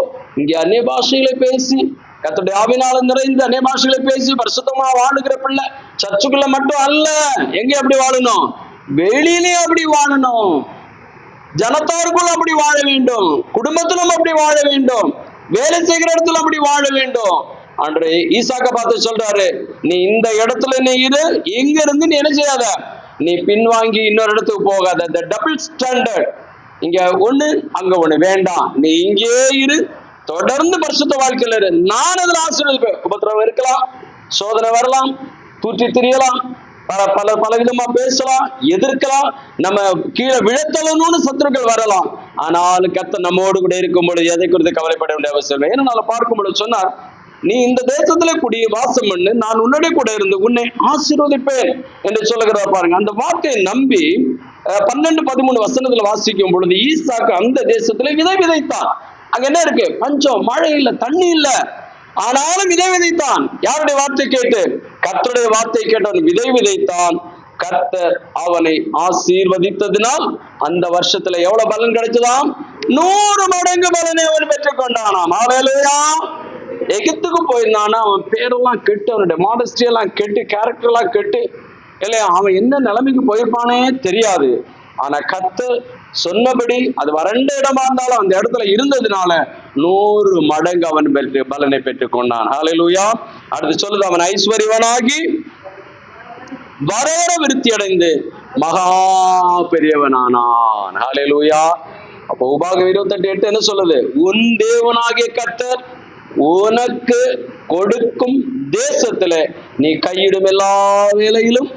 இங்க அந்நிய பாஷைகளை பேசி கர்த்தருடைய ஆவினால நிறைந்த அந்நிய பாஷைகளை பேசி பரிசுத்தமா வாழுகிற பிள்ளை சர்ச்சுக்குள்ள மட்டும் அல்ல, எங்க அப்படி வாழணும்? வெளியிலே அப்படி வாழணும். ஜனத்தாருக்குள்ள அப்படி வாழ வேண்டும், குடும்பத்திலும் அப்படி வாழ வேண்டும், வேலை செய்கிற இடத்துல அப்படி வாழ வேண்டும். அன்று ஈசாக்க பார்த்து சொல்றாரு, நீ இந்த இடத்துல நீ இரு, எங்க இருந்து நீ என்ன செய்யாத, நீ பின்வாங்கி இன்னொரு இடத்துக்கு போகாத. இந்த டபுள் ஸ்டாண்டர்ட், இங்க ஒண்ணு அங்க ஒண்ணு வேண்டாம், நீ இங்கே இரு, தொடர்ந்து பரிசுத்த வாழ்க்கையில இரு. நான் அதுல ஆசீர்வதிப்பேன். உபத்திரவம் இருக்கலாம், சோதனை வரலாம், தூற்றி திரியலாம், பல விதமா பேசலாம், எதிர்க்கலாம், நம்ம கீழே விழத்தலணும்னு சத்துருக்கள் வரலாம். ஆனால் கர்த்தர் நம்மோடு கூட இருக்கும்போது எதை குறித்து கவலைப்பட வேண்டிய அவசியம் இல்லை. ஏன்னா பார்க்கும்போது சொன்னார், நீ இந்த தேசத்துல கூடிய வாசம் பண்ணு, நான் உன்னுடைய கூட இருந்து உன்னை ஆசீர்வதிப்பேன் என்று சொல்லுகிறார். பாருங்க, அந்த வார்த்தையை நம்பி 12-13 வசனத்துல வாசிக்கும் பொழுது ஈசாக்கு அந்த தேசத்துல விதை விதைத்தான். அங்க என்ன இருக்கு? பஞ்சம், மழை இல்லை, தண்ணி இல்லை, ஆனாலும் விதை விதைத்தான். யாருடைய வார்த்தை கேட்டு? கர்த்தருடைய வார்த்தை கேட்டவன் விதை விதைத்தான். கர்த்தர் அவனை ஆசீர்வதித்ததினால் அந்த வருஷத்துல எவ்வளவு பலன் கிடைச்சதாம்? 100 மடங்கு பலனை அவன் பெற்றுக் கொண்டானாம். ஹல்லேலூயா. எகிப்துக்கு போயிருந்தானா, அவன் பேரெல்லாம் கெட்டு, அவனுடைய மாடஸ்டி எல்லாம் கெட்டு, கேரக்டர் எல்லாம் கெட்டு இல்லையா, அவன் என்ன நிலைமைக்கு போயிருப்பானே தெரியாது. ஆனா கர்த்தர் சொன்னபடி அது வறண்ட இடமா இருந்தாலும் அந்த இடத்துல இருந்ததுனால 100 மடங்கு அவன் பலனை பெற்றுக் கொண்டான். ஹல்லேலூயா. அடுத்து சொல்லுது, அவன் ஐஸ்வர்யவனாகி வர விருத்தி அடைந்து மகா பெரியவனானான். ஹல்லேலூயா. அப்போ உபாகம் 28:8 என்ன சொல்லுது? உன் தேவனாகிய கர்த்தர் உனக்கு கொடுக்கும் தேசத்துல நீ கையிடும் எல்லா வேலையிலும்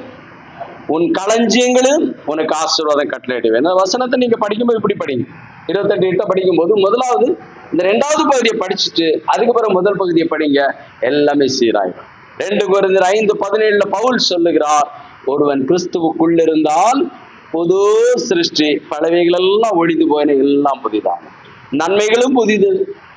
உன் களஞ்சியங்களும் உனக்கு ஆசீர்வாதம் கட்டளையிடுவேன். இந்த வசனத்தை நீங்க படிக்கும்போது இப்படி படிங்க. 28:8 படிக்கும்போது முதலாவது இந்த 2வது பகுதியை படிச்சுட்டு அதுக்கப்புறம் முதல் பகுதியை படிங்க, எல்லாமே சீராயிடும். 2 கொரிந்தியர் 5:17 பவுல் சொல்லுகிறார், ஒருவன் கிறிஸ்துவுக்குள் இருந்தால் புது சிருஷ்டி, பழவைகள் எல்லாம் ஒழிந்து போயின, எல்லாம் புதிதான். நன்மைகளும் புதிது,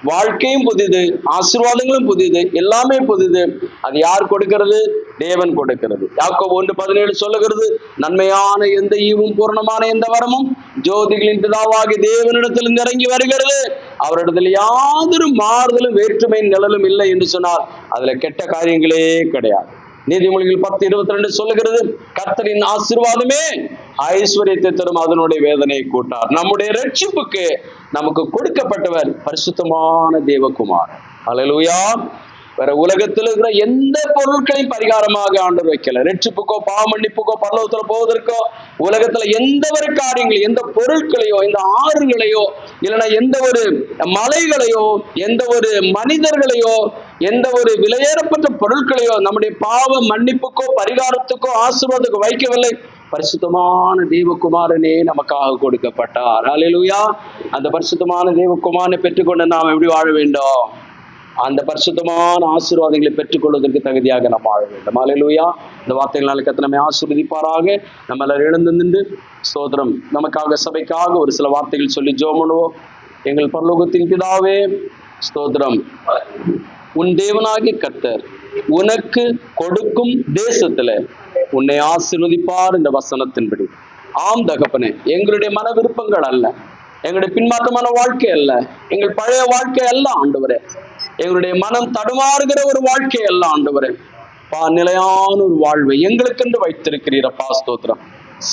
வாழ்க்கையும் புதிது, ஆசீர்வாதங்களும் புதிது, எல்லாமே புதிது. அது யார் கொடுக்கிறது? தேவன் கொடுக்கிறது. யாக்கோபு 1:17 சொல்லுகிறது, நன்மையான எந்த ஈவும் பூரணமான எந்த வரமும் ஜோதிகளின் பிதாவாகிய தேவனிடத்தில் இறங்கி வருகிறது, அவரிடத்தில் யாதொரு மாறுதலும் வேற்றுமையின் நிழலும் இல்லை என்று சொன்னால் அதுல கெட்ட காரியங்களே கிடையாது. நீதிமொழிகள் 10:22 சொல்லுகிறது, கர்த்தரின் ஆசீர்வாதமே ஐஸ்வர்யத்தை தரும், அதனுடைய வேதனையை கூட்டார். நம்முடைய ரட்சிப்புக்கு நமக்கு கொடுக்கப்பட்டவர் பரிசுத்தமான தேவகுமார். ஹல்லேலூயா. வேற உலகத்தில் இருக்கிற எந்த பொருட்களையும் பரிகாரமாக ஆண்டவர் வைக்கல. ரட்சிப்புக்கோ, பாவ மன்னிப்புக்கோ, பரலோகத்துல போவதற்கோ, உலகத்துல எந்த ஒரு காரியங்களையும், எந்த பொருட்களையோ, இந்த ஆறுகளையோ, இல்லைன்னா எந்த ஒரு மலைகளையோ, எந்த ஒரு மனிதர்களையோ, எந்த ஒரு விலையேறப்பட்ட பொருட்களையோ நம்முடைய பாவ மன்னிப்புக்கோ, பரிகாரத்துக்கோ, ஆசீர்வாதத்துக்கோ வைக்கவில்லை. பரிசுத்தமான தேவகுமாரனே நமக்காக கொடுக்கப்பட்டார். ஹல்லேலூயா. அந்த பரிசுத்தமான தேவகுமாரனை பெற்றுக்கொண்டு நாம் எப்படி வாழ வேண்டும்? அந்த பரிசுத்தமான ஆசீர்வாதங்களை பெற்றுக்கொள்வதற்கு தகுதியாக நாம் வாழ வேண்டும். அல்லேலூயா. இந்த வார்த்தைகளால் கர்த்தர் நம்மை ஆசீர்வதிப்பாராக. நம்ம எல்லாரும் எழுந்து நின்று ஸ்தோத்திரம், நமக்காக சபைக்காக ஒரு சில வார்த்தைகள் சொல்லி ஜெபம் பண்ணுவோம். எங்கள் பரலோகத்தின் பிதாவே, ஸ்தோத்திரம். உன் தேவனாகிய கர்த்தர் உனக்கு கொடுக்கும் தேசத்துல உன்னை ஆசீர்வதிப்பார் இந்த வசனத்தின்படி. ஆம் தகப்பனே, எங்களுடைய மன விருப்பங்கள் அல்ல, எங்களுடைய பின்மாற்றமான வாழ்க்கை அல்ல, எங்கள் பழைய வாழ்க்கை அல்ல ஆண்டவரே, எங்களுடைய மனம் தடுமாறுகிற ஒரு வாழ்க்கை அல்ல ஆண்டவரே. நிலையான ஒரு வாழ்வை எங்களுக்கென்று வைத்திருக்கிறீரப்பா. ஸ்தோத்திரம்.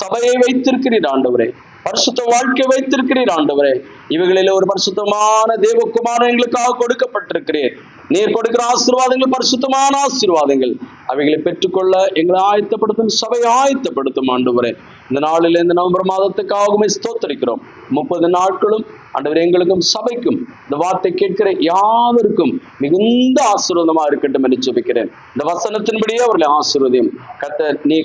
சபையை வைத்திருக்கிறீர் ஆண்டவரே, பரிசுத்த வாழ்க்கை வைத்திருக்கிறீர் ஆண்டவரே. இவைகளில் ஒரு பரிசுத்தமான தேவகுமாரன் எங்களுக்காக கொடுக்கப்பட்டிருக்கிறீர். நீர் கொடுக்கிற ஆசீர்வாதங்கள் பரிசுத்தமான ஆசீர்வாதங்கள். அவைகளை பெற்றுக்கொள்ள எங்களை ஆயத்தப்படுத்தும், சபையை ஆயத்தப்படுத்தும் ஆண்டவரே. இந்த நாளில் இந்த நவம்பர் மாதத்துக்காகவுமே ஸ்தோத்தரிக்கிறோம். 30 நாட்களும் ஆண்டவரே எங்களுக்கும் சபைக்கும் இந்த வார்த்தை கேட்கிற யாவருக்கும் மிகுந்த ஆசீர்வாதமா இருக்கட்டும் என்று ஜெபிக்கிறேன். இந்த வசனத்தின்படியே அவர்களை ஆசீர்வதியும் கர்த்தர். நீ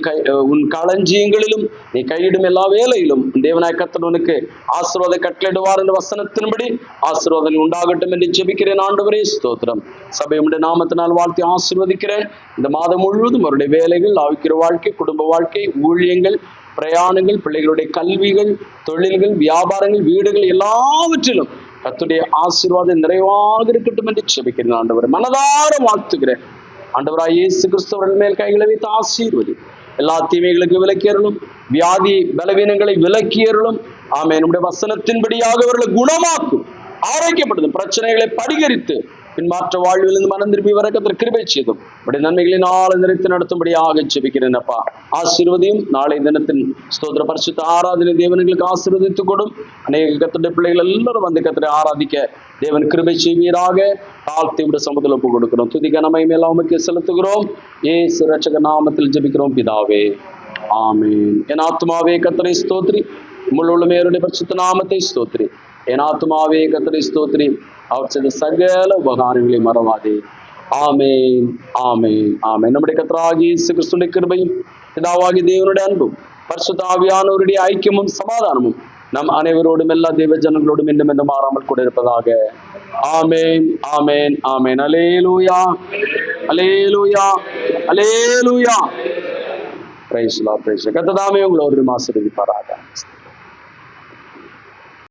உன் களஞ்சியங்களிலும் நீ கையிடும் எல்லா வேலையிலும் தேவனாய கர்த்தர் உனக்கு ஆசீர்வாத கட்டளையிடுவார் என்ற வசனத்தின்படி ஆசீர்வாதம் உண்டாகட்டும் என்று ஜெபிக்கிறேன் ஆண்டவரே. ஸ்தோத்திரம். சபையுடைய நாமத்தினால் வாழ்த்தி ஆசீர்வதிக்கிறேன். இந்த மாதம் முழுவதும் அவருடைய வேலைகள், ஆவிக்கிற வாழ்க்கை, குடும்ப வாழ்க்கை, ஊழியங்கள், பிரயாணங்கள், பிள்ளைகளுடைய கல்விகள், தொழில்கள், வியாபாரங்கள், வீடுகள் எல்லாவற்றிலும் கர்த்தருடைய ஆசீர்வாதம் நிறைவாக இருக்கட்டும் என்று ஜெபிக்கிறேன் ஆண்டவர். மனதார வாழ்த்துகிறேன் ஆண்டவராய் இயேசு கிறிஸ்துவின் மேல் கைகளை வைத்து ஆசீர்வதி. எல்லா தீமைகளுக்கு விலக்கியறலும், வியாதி பலவீனங்களை விலக்கியறலும். ஆமென். நம்முடைய வசனத்தின்படியாக அவர்களை குணமாக்கும், ஆரோக்கியப்படுத்தும், பிரச்சனைகளை பரிகரித்து பின்மாற்ற வாழ்விலிருந்து மனம் திரும்பி வர கர்த்தர் கிருபை செய்தும் உடைய நன்மைகளினால் நிறைத்து நடத்தும்படியாக ஜெபிக்கிறேன் அப்பா. ஆசீர்வதியும். நாளை தினத்தின் ஸ்தோத்திர பரிசுத்த ஆராதனை தேவனுக்கு ஆசீர்வதித்து கொடும். அநேக கர்த்தருடைய பிள்ளைகள் எல்லாரும் வந்து கர்த்தரை ஆராதிக்க தேவன் கிருபை செய்வீராக. தாழ்த்தி விட சமூகத்தில் ஒப்பு கொடுக்கிறோம். துதிக்க நம்மை மேல உமக்கு செலுத்துகிறோம். இயேசு இரட்சக நாமத்தில் ஜெபிக்கிறோம் பிதாவே. ஆமென். என் ஆத்துமாவே கர்த்தரை ஸ்தோத்திரி, முழுவதுமே அவருடைய பரிசுத்த நாமத்தை ஸ்தோத்திரி. என் ஆத்துமாவே கர்த்தரை ஸ்தோத்திரி, அவர் செய்த சகல உபகாரங்களை மறவாதே. ஆமென், ஆமென், ஆமென். நம்முடைய கர்த்தராகிய இயேசு கிறிஸ்துவின் கிருபையும் பிதாவாகிய தேவனுடைய அன்பும் பரிசுத்த ஆவியானவருடைய ஐக்கியமும் சமாதானமும் நம் அனைவரோடும் எல்லா தேவ ஜனங்களோடும் இன்னும் என்று மாறாமல் கூட இருப்பதாக. ஆமென், ஆமென், ஆமென். அல்லேலூயா, அல்லேலூயா, அல்லேலூயா. Praise the lord. பிரைஸ். கர்த்தர் தாமே உங்களை ஒரு ஆசீர்வதிப்பாராக.